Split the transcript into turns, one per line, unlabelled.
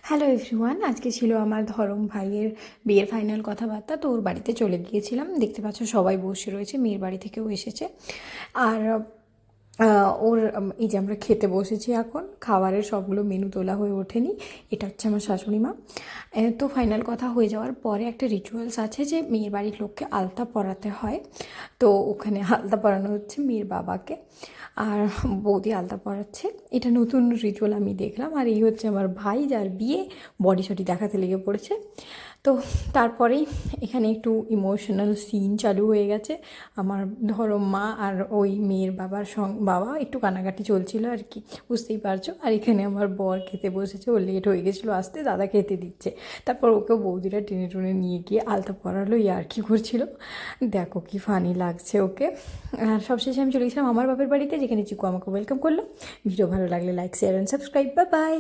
Hello everyone, আজকে ছিল আমার ধরম ভাইয়ের বিয়ের ফাইনাল কথাবার্তা। তো ওর বাড়িতে চলে গিয়েছিলাম। দেখতে পাচ্ছ সবাই বসে রয়েছে, মেয়ের বাড়ি থেকেও এসেছে। আর ওর এই যে আমরা খেতে বসেছি, এখন খাবারের সবগুলো মেনু তোলা হয়ে ওঠেনি। এটা হচ্ছে আমার শাশুড়ি মা। তো ফাইনাল কথা হয়ে যাওয়ার পরে একটা রিচুয়ালস আছে যে মেয়ের বাড়ির লোককে আলতা পরাতে হয়। তো ওখানে আলতা পরানো হচ্ছে মেয়ের বাবাকে, আর বৌদি আলতা পরাচ্ছে। এটা নতুন রিচুয়াল আমি দেখলাম। আর এই হচ্ছে আমার ভাই, যার বিয়ে, বডি শডি দেখাতে লেগে পড়েছে। তো তারপরেই এখানে একটু ইমোশনাল সিন চালু হয়ে গেছে। আমার ধরো মা আর ওই মেয়ের বাবা একটু কানাকাটি চলছিল আর কি, বুঝতেই পারছো। আর এখানে আমার বর খেতে বসেছে, ও লেট হয়ে গেছিলো আসতে, দাদা খেতে দিচ্ছে। তারপর ওকেও বৌদিরা টেনে টুনে নিয়ে গিয়ে আলতা পরালো, আর কি করছিল দেখো, কি ফানি লাগছে ওকে। আর সবশেষে আমি চলে গেছিলাম আমার বাপের বাড়িতে, যেখানে চিকু আমাকে ওয়েলকাম করলো। ভিডিও ভালো লাগলে like, share and subscribe. Bye bye.